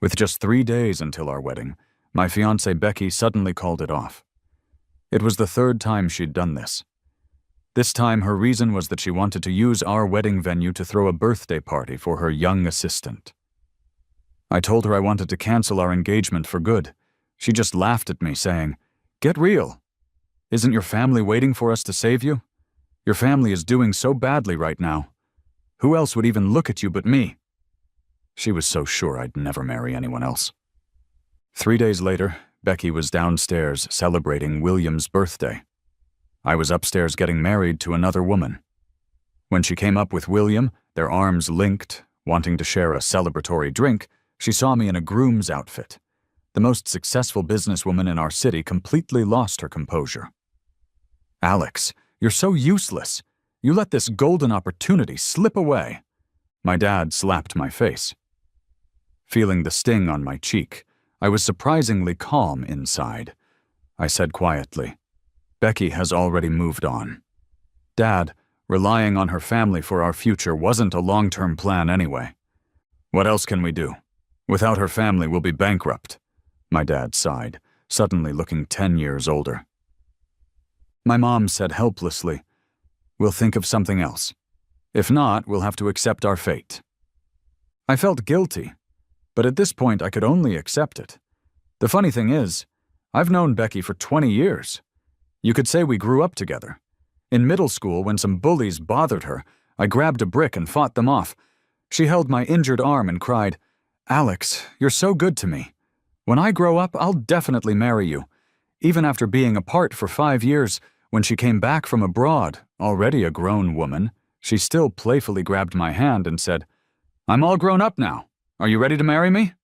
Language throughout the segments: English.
With just 3 days until our wedding, my fiancée Becky suddenly called it off. It was the third time she'd done this. This time her reason was that she wanted to use our wedding venue to throw a birthday party for her young assistant. I told her I wanted to cancel our engagement for good. She just laughed at me, saying, "Get real. Isn't your family waiting for us to save you? Your family is doing so badly right now. Who else would even look at you but me?" She was so sure I'd never marry anyone else. 3 days later, Becky was downstairs celebrating William's birthday. I was upstairs getting married to another woman. When she came up with William, their arms linked, wanting to share a celebratory drink, she saw me in a groom's outfit. The most successful businesswoman in our city completely lost her composure. "Alex, you're so useless. You let this golden opportunity slip away." My dad slapped my face. Feeling the sting on my cheek, I was surprisingly calm inside. I said quietly, "Becky has already moved on. Dad, relying on her family for our future wasn't a long-term plan anyway. What else can we do? Without her family, we'll be bankrupt." My dad sighed, suddenly looking 10 years older. My mom said helplessly, "We'll think of something else. If not, we'll have to accept our fate." I felt guilty, but at this point I could only accept it. The funny thing is, I've known Becky for 20 years. You could say we grew up together. In middle school, when some bullies bothered her, I grabbed a brick and fought them off. She held my injured arm and cried, "Alex, you're so good to me. When I grow up, I'll definitely marry you." Even after being apart for 5 years, when she came back from abroad, already a grown woman, she still playfully grabbed my hand and said, "I'm all grown up now. Are you ready to marry me?"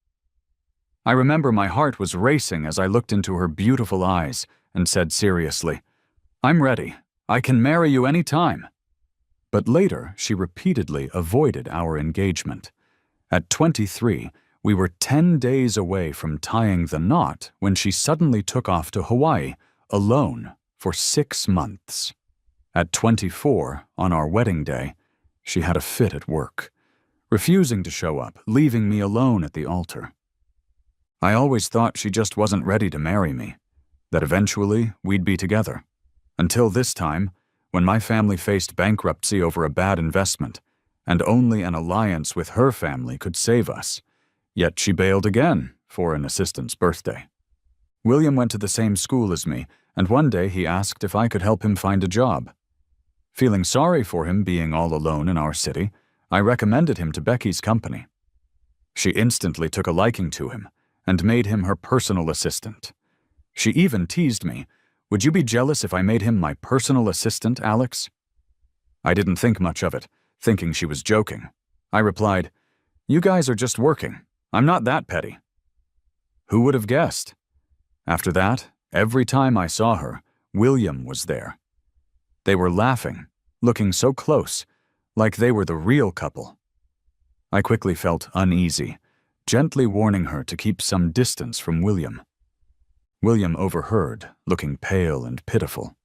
I remember my heart was racing as I looked into her beautiful eyes and said seriously, "I'm ready. I can marry you any time." But later, she repeatedly avoided our engagement. At 23, we were 10 days away from tying the knot when she suddenly took off to Hawaii, alone, for 6 months. At 24, on our wedding day, she had a fit at work, refusing to show up, leaving me alone at the altar. I always thought she just wasn't ready to marry me, that eventually we'd be together. Until this time, when my family faced bankruptcy over a bad investment, and only an alliance with her family could save us. Yet she bailed again for an assistant's birthday. William went to the same school as me, and one day he asked if I could help him find a job. Feeling sorry for him being all alone in our city, I recommended him to Becky's company. She instantly took a liking to him and made him her personal assistant. She even teased me, "Would you be jealous if I made him my personal assistant, Alex?" I didn't think much of it, thinking she was joking. I replied, "You guys are just working. I'm not that petty." Who would have guessed? After that, every time I saw her, William was there. They were laughing, looking so close, like they were the real couple. I quickly felt uneasy, gently warning her to keep some distance from William. William overheard, looking pale and pitiful.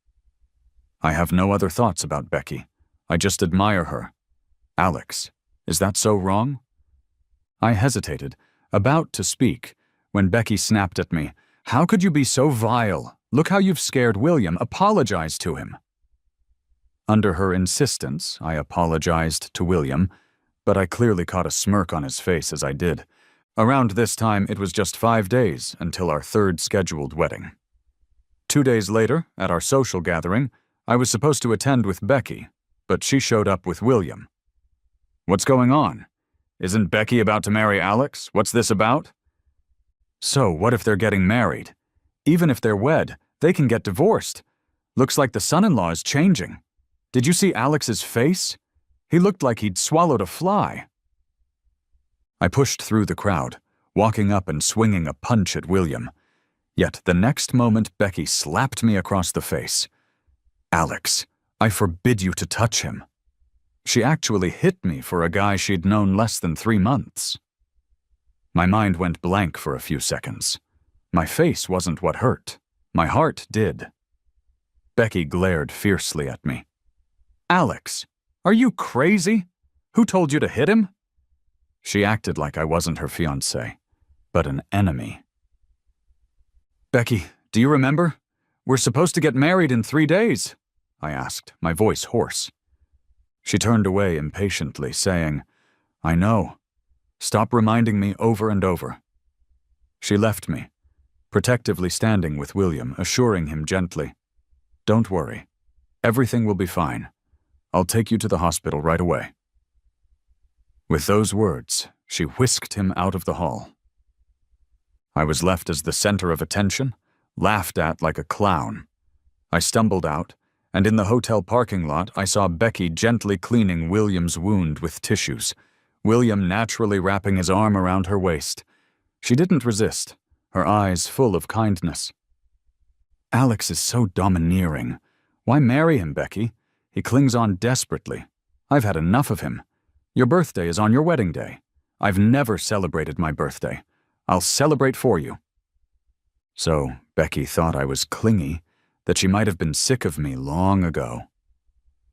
"I have no other thoughts about Becky. I just admire her. Alex, is that so wrong?" I hesitated, about to speak, when Becky snapped at me, "How could you be so vile? Look how you've scared William. Apologize to him." Under her insistence, I apologized to William, but I clearly caught a smirk on his face as I did. Around this time, it was just 5 days until our third scheduled wedding. 2 days later, at our social gathering, I was supposed to attend with Becky, but she showed up with William. "What's going on? Isn't Becky about to marry Alex? What's this about?" "So, what if they're getting married? Even if they're wed, they can get divorced. Looks like the son-in-law is changing. Did you see Alex's face? He looked like he'd swallowed a fly." I pushed through the crowd, walking up and swinging a punch at William. Yet the next moment Becky slapped me across the face. "Alex, I forbid you to touch him." She actually hit me for a guy she'd known less than 3 months. My mind went blank for a few seconds. My face wasn't what hurt. My heart did. Becky glared fiercely at me. "Alex, are you crazy? Who told you to hit him?" She acted like I wasn't her fiancé. but an enemy. "Becky, do you remember? We're supposed to get married in 3 days," I asked, my voice hoarse. She turned away impatiently, saying, "I know. Stop reminding me over and over." She left me, protectively standing with William, assuring him gently, "Don't worry. Everything will be fine. I'll take you to the hospital right away." With those words, she whisked him out of the hall. I was left as the center of attention, laughed at like a clown. I stumbled out, and in the hotel parking lot I saw Becky gently cleaning William's wound with tissues, William naturally wrapping his arm around her waist. She didn't resist, her eyes full of kindness. "Alex is so domineering. Why marry him, Becky? He clings on desperately. I've had enough of him. Your birthday is on your wedding day. I've never celebrated my birthday. I'll celebrate for you." So Becky thought I was clingy, that she might have been sick of me long ago.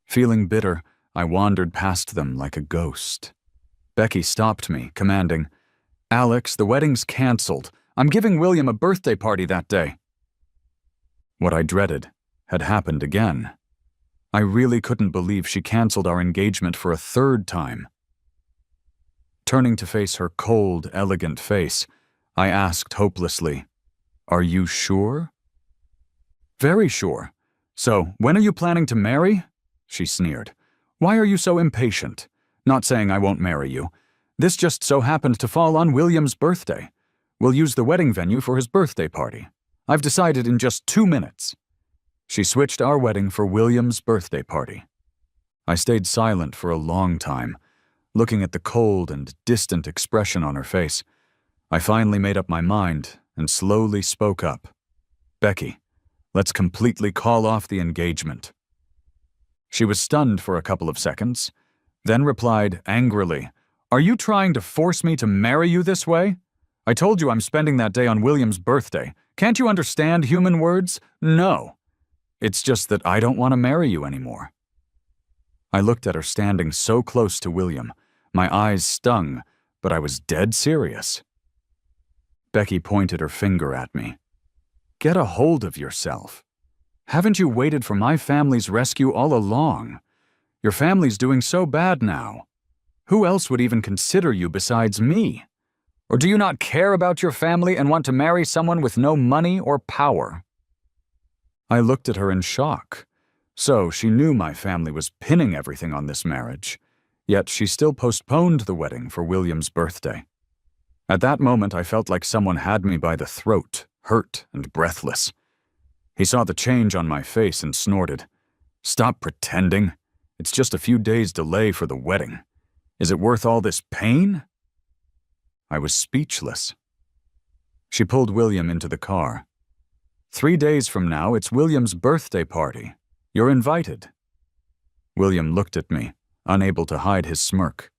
Feeling bitter, I wandered past them like a ghost. Becky stopped me, commanding, "Alex, the wedding's canceled. I'm giving William a birthday party that day." What I dreaded had happened again. I really couldn't believe she canceled our engagement for a third time. Turning to face her cold, elegant face, I asked hopelessly, "Are you sure?" "Very sure. So, when are you planning to marry?" She sneered. "Why are you so impatient? Not saying I won't marry you. This just so happened to fall on William's birthday. We'll use the wedding venue for his birthday party. I've decided in just 2 minutes." She switched our wedding for William's birthday party. I stayed silent for a long time, looking at the cold and distant expression on her face. I finally made up my mind and slowly spoke up. "Becky, let's completely call off the engagement." She was stunned for a couple of seconds, then replied angrily, "Are you trying to force me to marry you this way? I told you I'm spending that day on William's birthday. Can't you understand human words? No. It's just that I don't want to marry you anymore." I looked at her standing so close to William. My eyes stung, but I was dead serious. Becky pointed her finger at me. "Get a hold of yourself. Haven't you waited for my family's rescue all along? Your family's doing so bad now. Who else would even consider you besides me? Or do you not care about your family and want to marry someone with no money or power?" I looked at her in shock. So she knew my family was pinning everything on this marriage, yet she still postponed the wedding for William's birthday. At that moment, I felt like someone had me by the throat, hurt and breathless. He saw the change on my face and snorted, "Stop pretending. It's just a few days' delay for the wedding. Is it worth all this pain?" I was speechless. She pulled William into the car. "3 days from now, it's William's birthday party. You're invited." William looked at me, unable to hide his smirk.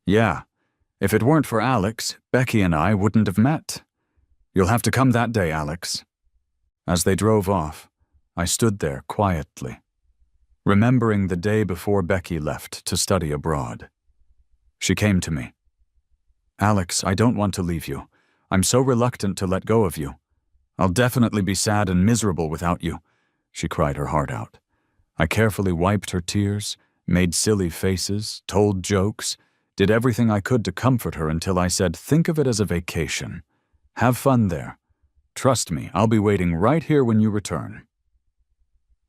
"Yeah, if it weren't for Alex, Becky and I wouldn't have met. You'll have to come that day, Alex." As they drove off, I stood there quietly, remembering the day before Becky left to study abroad. She came to me. "Alex, I don't want to leave you. I'm so reluctant to let go of you. I'll definitely be sad and miserable without you," she cried her heart out. I carefully wiped her tears, made silly faces, told jokes, did everything I could to comfort her until I said, "Think of it as a vacation. Have fun there. Trust me, I'll be waiting right here when you return."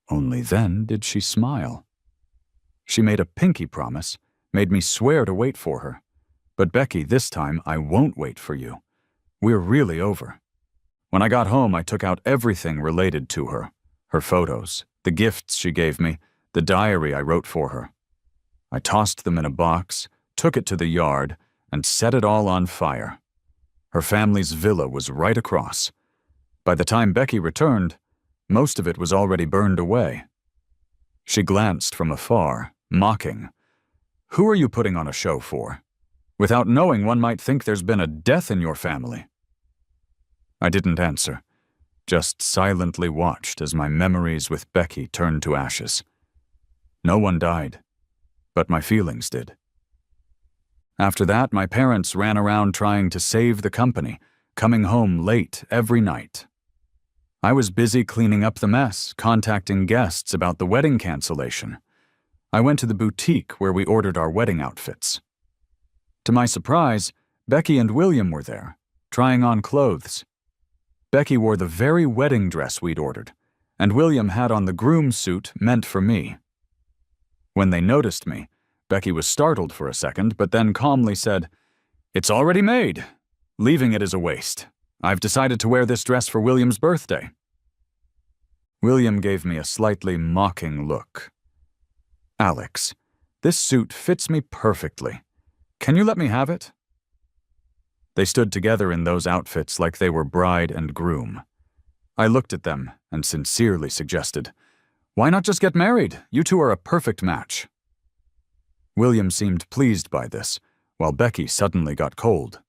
Only then did she smile. She made a pinky promise, made me swear to wait for her. "But Becky, this time I won't wait for you. We're really over." When I got home, I took out everything related to her. Her photos, the gifts she gave me, the diary I wrote for her. I tossed them in a box, took it to the yard, and set it all on fire. Her family's villa was right across. By the time Becky returned, most of it was already burned away. She glanced from afar, mocking. "Who are you putting on a show for? Without knowing, one might think there's been a death in your family." I didn't answer, just silently watched as my memories with Becky turned to ashes. No one died, but my feelings did. After that, my parents ran around trying to save the company, coming home late every night. I was busy cleaning up the mess, contacting guests about the wedding cancellation. I went to the boutique where we ordered our wedding outfits. To my surprise, Becky and William were there, trying on clothes. Becky wore the very wedding dress we'd ordered, and William had on the groom's suit meant for me. When they noticed me, Becky was startled for a second, but then calmly said, "It's already made. Leaving it is a waste. I've decided to wear this dress for William's birthday." William gave me a slightly mocking look. "Alex, this suit fits me perfectly. Can you let me have it?" They stood together in those outfits like they were bride and groom. I looked at them and sincerely suggested, "Why not just get married? You two are a perfect match." William seemed pleased by this, while Becky suddenly got cold.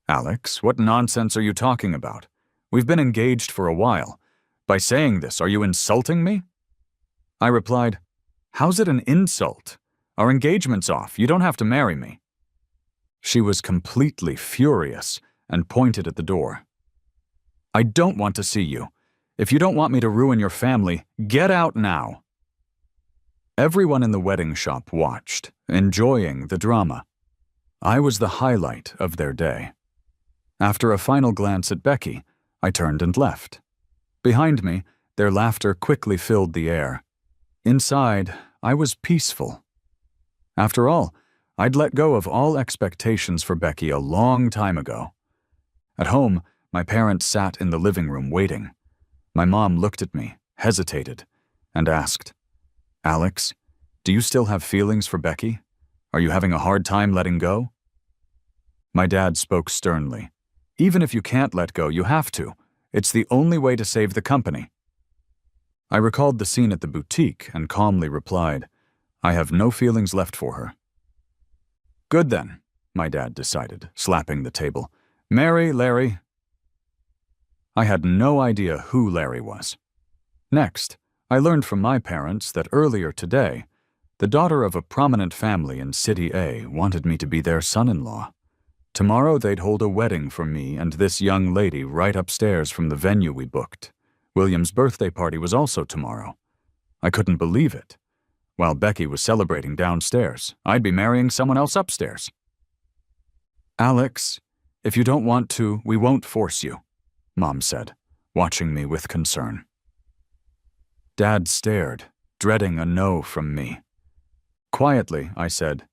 "Alex, what nonsense are you talking about? We've been engaged for a while. By saying this, are you insulting me?" I replied, "How's it an insult? Our engagement's off. You don't have to marry me." She was completely furious and pointed at the door. "I don't want to see you. If you don't want me to ruin your family, get out now." Everyone in the wedding shop watched, enjoying the drama. I was the highlight of their day. After a final glance at Becky, I turned and left. Behind me, their laughter quickly filled the air. Inside, I was peaceful. After all, I'd let go of all expectations for Becky a long time ago. At home, my parents sat in the living room waiting. My mom looked at me, hesitated, and asked, "Alex, do you still have feelings for Becky? Are you having a hard time letting go?" My dad spoke sternly. "Even if you can't let go, you have to. It's the only way to save the company." I recalled the scene at the boutique and calmly replied, "I have no feelings left for her." "Good then," my dad decided, slapping the table. "Marry Larry." I had no idea who Larry was. Next, I learned from my parents that earlier today, the daughter of a prominent family in City A wanted me to be their son-in-law. Tomorrow they'd hold a wedding for me and this young lady right upstairs from the venue we booked. William's birthday party was also tomorrow. I couldn't believe it. While Becky was celebrating downstairs, I'd be marrying someone else upstairs. "Alex, if you don't want to, we won't force you," Mom said, watching me with concern. Dad stared, dreading a no from me. Quietly, I said,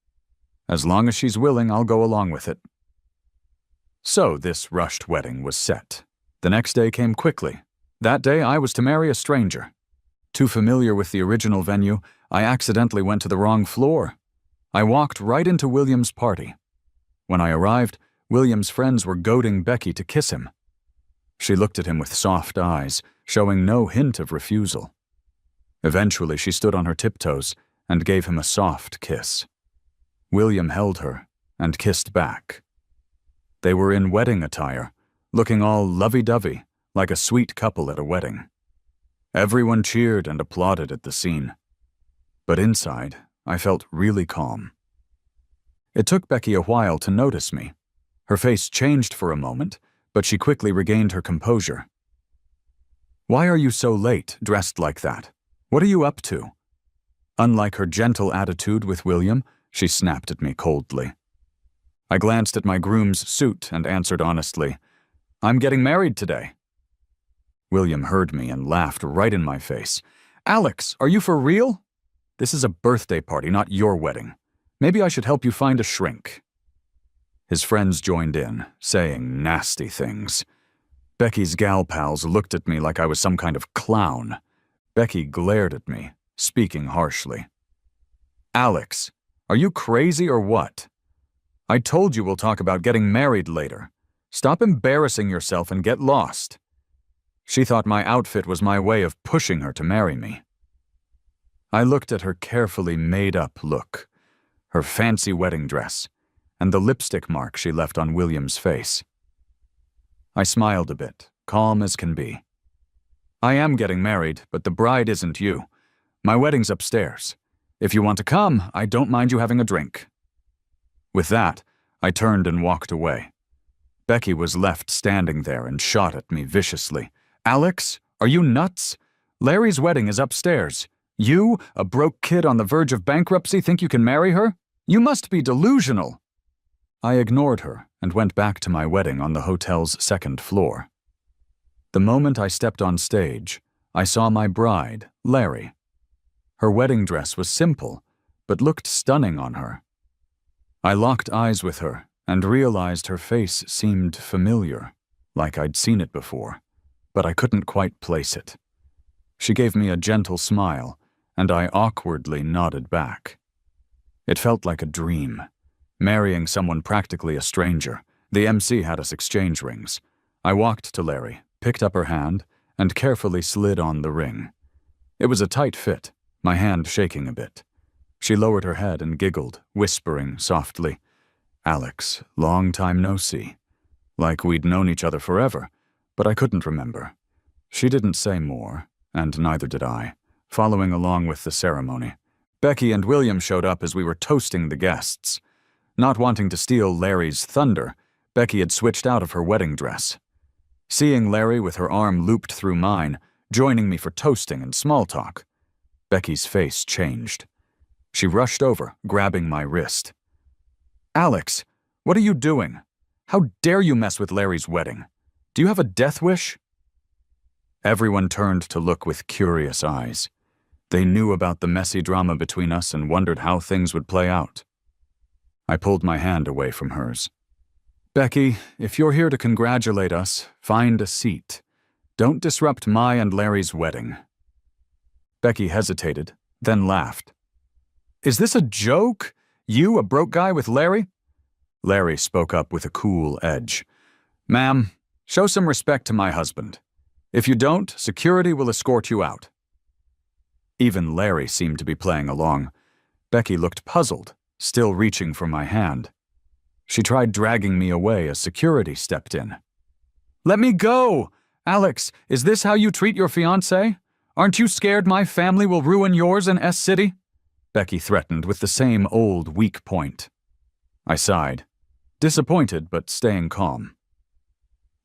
"As long as she's willing, I'll go along with it." So this rushed wedding was set. The next day came quickly. That day I was to marry a stranger. Too familiar with the original venue, I accidentally went to the wrong floor. I walked right into William's party. When I arrived, William's friends were goading Becky to kiss him. She looked at him with soft eyes, showing no hint of refusal. Eventually, she stood on her tiptoes and gave him a soft kiss. William held her and kissed back. They were in wedding attire, looking all lovey-dovey, like a sweet couple at a wedding. Everyone cheered and applauded at the scene. But inside, I felt really calm. It took Becky a while to notice me. Her face changed for a moment, but she quickly regained her composure. "Why are you so late, dressed like that? What are you up to?" Unlike her gentle attitude with William, she snapped at me coldly. I glanced at my groom's suit and answered honestly, "I'm getting married today." William heard me and laughed right in my face. "Alex, are you for real? This is a birthday party, not your wedding. Maybe I should help you find a shrink." His friends joined in, saying nasty things. Becky's gal pals looked at me like I was some kind of clown. Becky glared at me, speaking harshly. "Alex, are you crazy or what? I told you we'll talk about getting married later. Stop embarrassing yourself and get lost." She thought my outfit was my way of pushing her to marry me. I looked at her carefully made-up look, her fancy wedding dress, and the lipstick mark she left on William's face. I smiled a bit, calm as can be. "I am getting married, but the bride isn't you. My wedding's upstairs. If you want to come, I don't mind you having a drink." With that, I turned and walked away. Becky was left standing there and shot at me viciously. "Alex, are you nuts? Larry's wedding is upstairs. You, a broke kid on the verge of bankruptcy, think you can marry her? You must be delusional." I ignored her and went back to my wedding on the hotel's second floor. The moment I stepped on stage, I saw my bride, Larry. Her wedding dress was simple, but looked stunning on her. I locked eyes with her and realized her face seemed familiar, like I'd seen it before, but I couldn't quite place it. She gave me a gentle smile, and I awkwardly nodded back. It felt like a dream, marrying someone practically a stranger. The MC had us exchange rings. I walked to Larry, picked up her hand, and carefully slid on the ring. It was a tight fit, my hand shaking a bit. She lowered her head and giggled, whispering softly, "Alex, long time no see." Like we'd known each other forever, but I couldn't remember. She didn't say more, and neither did I, following along with the ceremony. Becky and William showed up as we were toasting the guests. Not wanting to steal Larry's thunder, Becky had switched out of her wedding dress. Seeing Larry with her arm looped through mine, joining me for toasting and small talk, Becky's face changed. She rushed over, grabbing my wrist. "Alex, what are you doing? How dare you mess with Larry's wedding? Do you have a death wish?" Everyone turned to look with curious eyes. They knew about the messy drama between us and wondered how things would play out. I pulled my hand away from hers. "Becky, if you're here to congratulate us, find a seat. Don't disrupt my and Larry's wedding." Becky hesitated, then laughed. "Is this a joke? You, a broke guy with Larry?" Larry spoke up with a cool edge. "Ma'am, show some respect to my husband. If you don't, security will escort you out." Even Larry seemed to be playing along. Becky looked puzzled, still reaching for my hand. She tried dragging me away as security stepped in. "Let me go! Alex, is this how you treat your fiancé? Aren't you scared my family will ruin yours in S-City?" Becky threatened with the same old weak point. I sighed, disappointed but staying calm.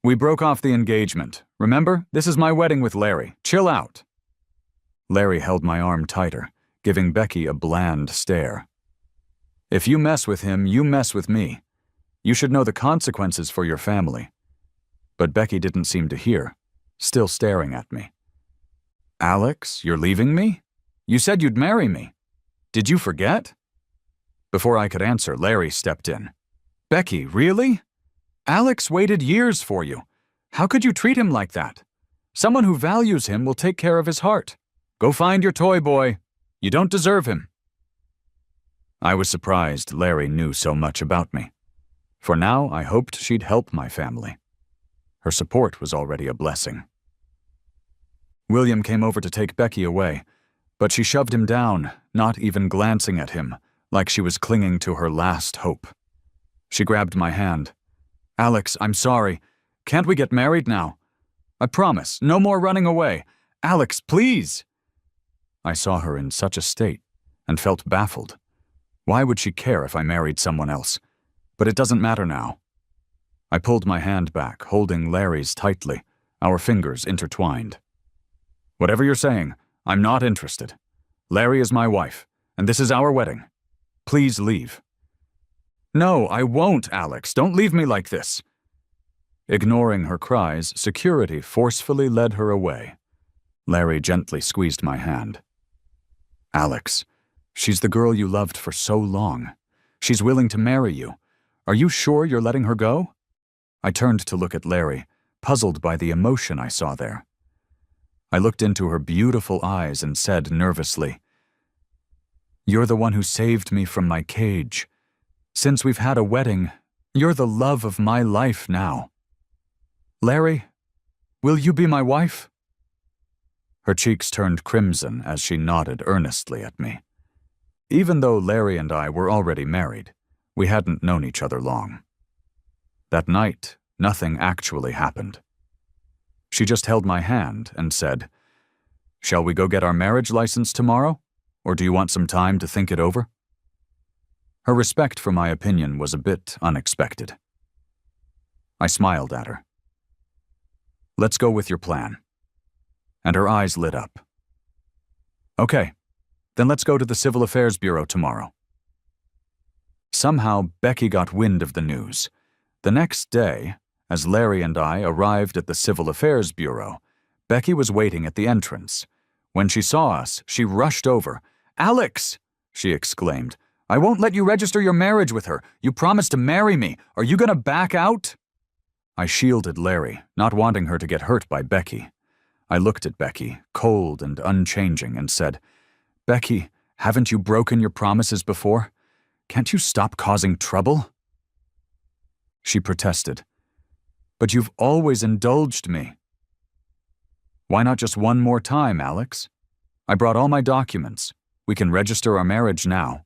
"We broke off the engagement. Remember, this is my wedding with Larry. Chill out." Larry held my arm tighter, giving Becky a bland stare. "If you mess with him, you mess with me. You should know the consequences for your family." But Becky didn't seem to hear, still staring at me. "Alex, you're leaving me? You said you'd marry me. Did you forget?" Before I could answer, Larry stepped in. "Becky, really? Alex waited years for you. How could you treat him like that? Someone who values him will take care of his heart. Go find your toy boy. You don't deserve him." I was surprised Larry knew so much about me. For now, I hoped she'd help my family. Her support was already a blessing. William came over to take Becky away, but she shoved him down, not even glancing at him, like she was clinging to her last hope. She grabbed my hand. "Alex, I'm sorry. Can't we get married now? I promise, no more running away. Alex, please!" I saw her in such a state and felt baffled. Why would she care if I married someone else? But it doesn't matter now. I pulled my hand back, holding Larry's tightly, our fingers intertwined. "Whatever you're saying, I'm not interested. Larry is my wife, and this is our wedding. Please leave." "No, I won't, Alex. Don't leave me like this." Ignoring her cries, security forcefully led her away. Larry gently squeezed my hand. "Alex, she's the girl you loved for so long. She's willing to marry you. Are you sure you're letting her go?" I turned to look at Larry, puzzled by the emotion I saw there. I looked into her beautiful eyes and said nervously, "You're the one who saved me from my cage. Since we've had a wedding, you're the love of my life now. Larry, will you be my wife?" Her cheeks turned crimson as she nodded earnestly at me. Even though Larry and I were already married, we hadn't known each other long. That night, nothing actually happened. She just held my hand and said, "Shall we go get our marriage license tomorrow, or do you want some time to think it over?" Her respect for my opinion was a bit unexpected. I smiled at her. "Let's go with your plan." And her eyes lit up. "Okay, then let's go to the Civil Affairs Bureau tomorrow." Somehow, Becky got wind of the news. The next day, as Larry and I arrived at the Civil Affairs Bureau, Becky was waiting at the entrance. When she saw us, she rushed over. "Alex!" she exclaimed. "I won't let you register your marriage with her. You promised to marry me. Are you gonna back out?" I shielded Larry, not wanting her to get hurt by Becky. I looked at Becky, cold and unchanging, and said, "Becky, haven't you broken your promises before? Can't you stop causing trouble?" She protested. "But you've always indulged me." "Why not just one more time, Alex? I brought all my documents. We can register our marriage now."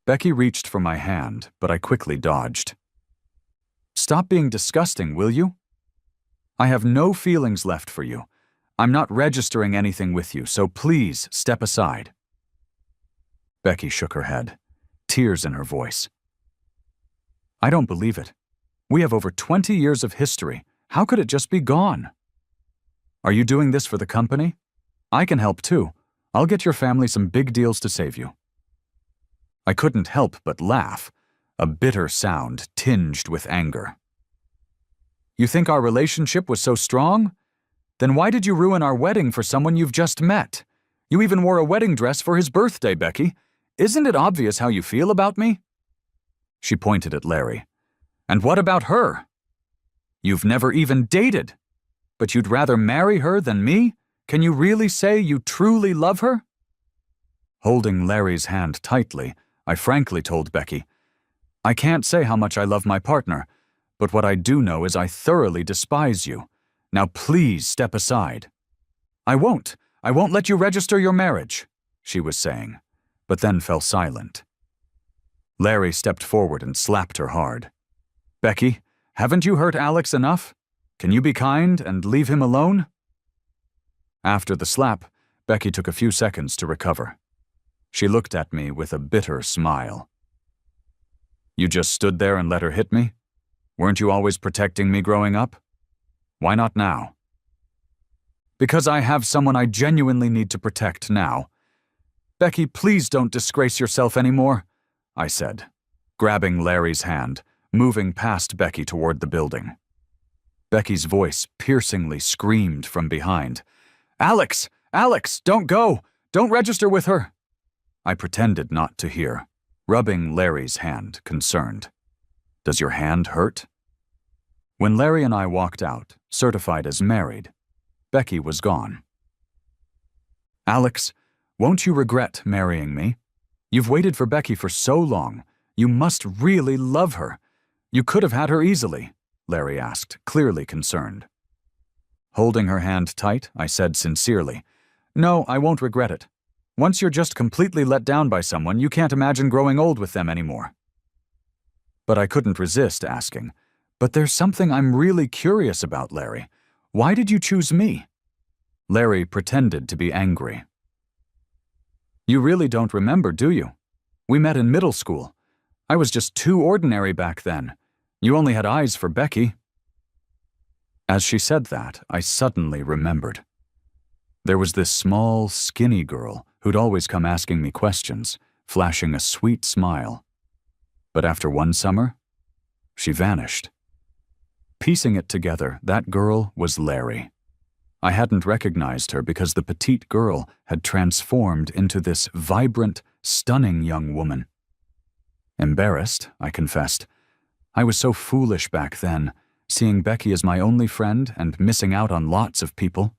Becky reached for my hand, but I quickly dodged. "Stop being disgusting, will you? I have no feelings left for you. I'm not registering anything with you, so please step aside." Becky shook her head, tears in her voice. "I don't believe it. We have over 20 years of history. How could it just be gone?" "Are you doing this for the company? I can help too. I'll get your family some big deals to save you." I couldn't help but laugh, a bitter sound tinged with anger. "You think our relationship was so strong? Then why did you ruin our wedding for someone you've just met? You even wore a wedding dress for his birthday, Becky. Isn't it obvious how you feel about me?" She pointed at Larry. "And what about her? You've never even dated, but you'd rather marry her than me? Can you really say you truly love her?" Holding Larry's hand tightly, I frankly told Becky, "I can't say how much I love my partner, but what I do know is I thoroughly despise you. Now please step aside." I won't let you register your marriage," she was saying, but then fell silent. Larry stepped forward and slapped her hard. "Becky, haven't you hurt Alex enough? Can you be kind and leave him alone?" After the slap, Becky took a few seconds to recover. She looked at me with a bitter smile. "You just stood there and let her hit me? Weren't you always protecting me growing up? Why not now?" "Because I have someone I genuinely need to protect now. Becky, please don't disgrace yourself anymore," I said, grabbing Larry's hand, moving past Becky toward the building. Becky's voice piercingly screamed from behind. "Alex! Alex, don't go! Don't register with her!" I pretended not to hear, rubbing Larry's hand, concerned. "Does your hand hurt?" When Larry and I walked out, certified as married, Becky was gone. "Alex, won't you regret marrying me? You've waited for Becky for so long. You must really love her. You could have had her easily," Larry asked, clearly concerned. Holding her hand tight, I said sincerely, "No, I won't regret it. Once you're just completely let down by someone, you can't imagine growing old with them anymore." But I couldn't resist asking, "But there's something I'm really curious about, Larry. Why did you choose me?" Larry pretended to be angry. "You really don't remember, do you? We met in middle school. I was just too ordinary back then. You only had eyes for Becky." As she said that, I suddenly remembered. There was this small, skinny girl who'd always come asking me questions, flashing a sweet smile. But after one summer, she vanished. Piecing it together, that girl was Larry. I hadn't recognized her because the petite girl had transformed into this vibrant, stunning young woman. Embarrassed, I confessed. I was so foolish back then, seeing Becky as my only friend and missing out on lots of people.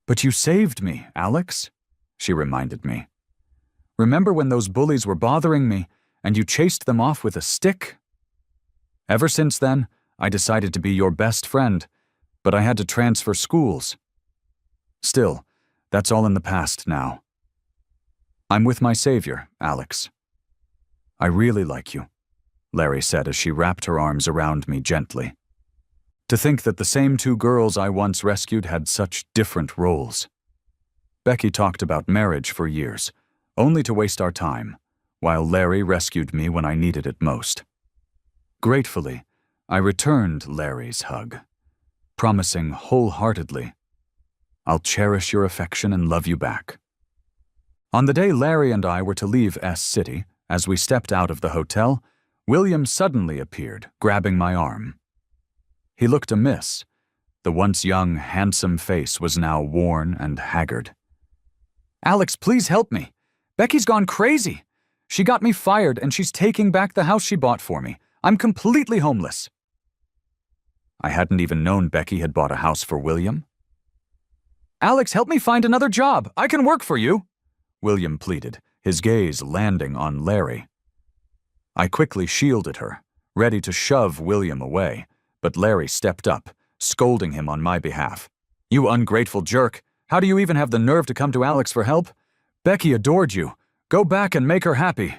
"But you saved me, Alex," she reminded me. "Remember when those bullies were bothering me and you chased them off with a stick? Ever since then, I decided to be your best friend, but I had to transfer schools. Still, that's all in the past now. I'm with my savior, Alex." "I really like you," Larry said as she wrapped her arms around me gently. To think that the same two girls I once rescued had such different roles. Becky talked about marriage for years, only to waste our time, while Larry rescued me when I needed it most. Gratefully, I returned Larry's hug, promising wholeheartedly, "I'll cherish your affection and love you back." On the day Larry and I were to leave S City, as we stepped out of the hotel, William suddenly appeared, grabbing my arm. He looked amiss. The once young, handsome face was now worn and haggard. "Alex, please help me. Becky's gone crazy. She got me fired and she's taking back the house she bought for me. I'm completely homeless." I hadn't even known Becky had bought a house for William. "Alex, help me find another job. I can work for you," William pleaded, his gaze landing on Larry. I quickly shielded her, ready to shove William away, but Larry stepped up, scolding him on my behalf. "You ungrateful jerk. How do you even have the nerve to come to Alex for help? Becky adored you. Go back and make her happy."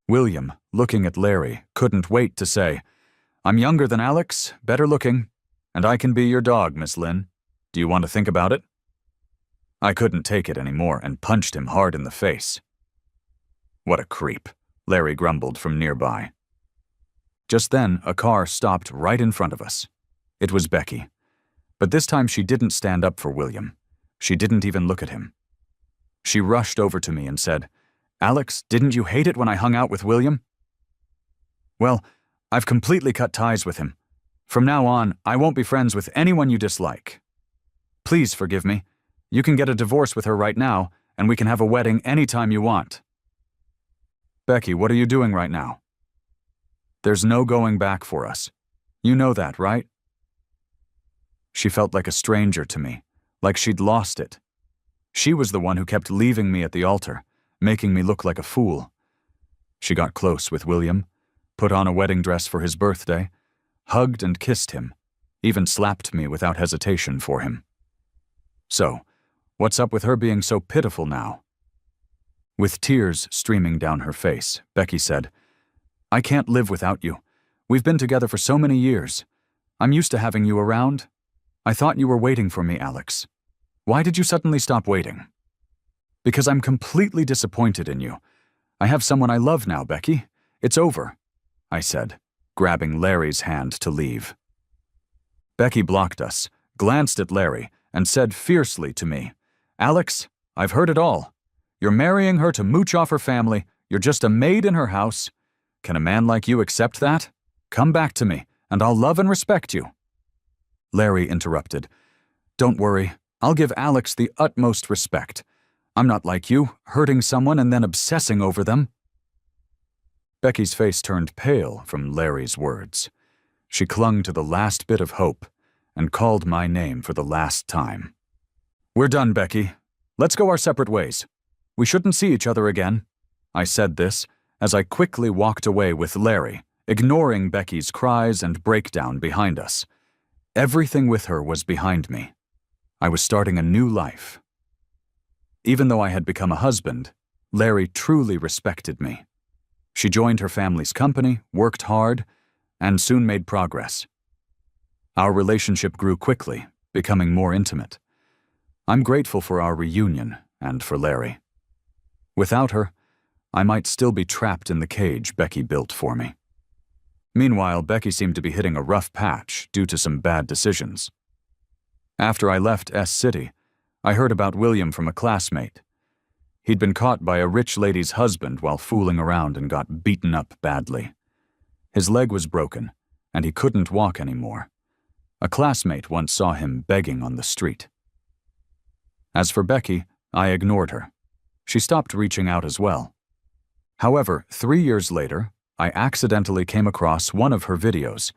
William, looking at Larry, couldn't wait to say, "I'm younger than Alex, better looking, and I can be your dog, Miss Lynn. Do you want to think about it?" I couldn't take it anymore and punched him hard in the face. "What a creep," Larry grumbled from nearby. Just then, a car stopped right in front of us. It was Becky. But this time she didn't stand up for William. She didn't even look at him. She rushed over to me and said, "Alex, didn't you hate it when I hung out with William?" "Well, I've completely cut ties with him. From now on, I won't be friends with anyone you dislike. Please forgive me. You can get a divorce with her right now, and we can have a wedding anytime you want." "Becky, what are you doing right now?" "There's no going back for us. You know that, right?" She felt like a stranger to me, like she'd lost it. She was the one who kept leaving me at the altar, making me look like a fool. She got close with William, put on a wedding dress for his birthday, hugged and kissed him, even slapped me without hesitation for him. So, what's up with her being so pitiful now? With tears streaming down her face, Becky said, "I can't live without you. We've been together for so many years. I'm used to having you around. I thought you were waiting for me, Alex. Why did you suddenly stop waiting?" "Because I'm completely disappointed in you. I have someone I love now, Becky. It's over," I said, grabbing Larry's hand to leave. Becky blocked us, glanced at Larry, and said fiercely to me, "Alex, I've heard it all. You're marrying her to mooch off her family. You're just a maid in her house. Can a man like you accept that? Come back to me, and I'll love and respect you." Larry interrupted. "Don't worry, I'll give Alex the utmost respect. I'm not like you, hurting someone and then obsessing over them." Becky's face turned pale from Larry's words. She clung to the last bit of hope and called my name for the last time. "We're done, Becky. Let's go our separate ways. We shouldn't see each other again." I said this as I quickly walked away with Larry, ignoring Becky's cries and breakdown behind us. Everything with her was behind me. I was starting a new life. Even though I had become a husband, Larry truly respected me. She joined her family's company, worked hard, and soon made progress. Our relationship grew quickly, becoming more intimate. I'm grateful for our reunion and for Larry. Without her, I might still be trapped in the cage Becky built for me. Meanwhile, Becky seemed to be hitting a rough patch due to some bad decisions. After I left S City, I heard about William from a classmate. He'd been caught by a rich lady's husband while fooling around and got beaten up badly. His leg was broken, and he couldn't walk anymore. A classmate once saw him begging on the street. As for Becky, I ignored her. She stopped reaching out as well. However, 3 years later, I accidentally came across one of her videos.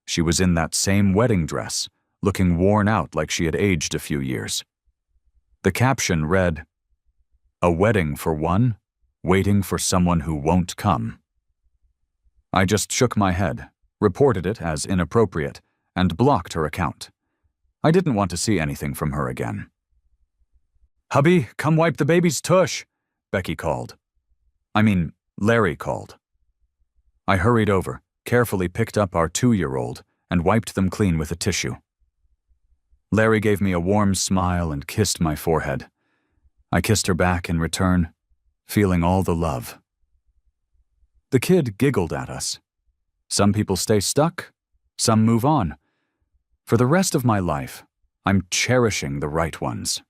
She was in that same wedding dress, looking worn out like she had aged a few years. The caption read, "A wedding for one, waiting for someone who won't come." I just shook my head, reported it as inappropriate, and blocked her account. I didn't want to see anything from her again. "Hubby, come wipe the baby's tush," Becky called. Larry called. I hurried over, carefully picked up our 2-year-old, and wiped them clean with a tissue. Larry gave me a warm smile and kissed my forehead. I kissed her back in return, feeling all the love The kid giggled at us. Some people stay stuck, some move on. For the rest of my life, I'm cherishing the right ones.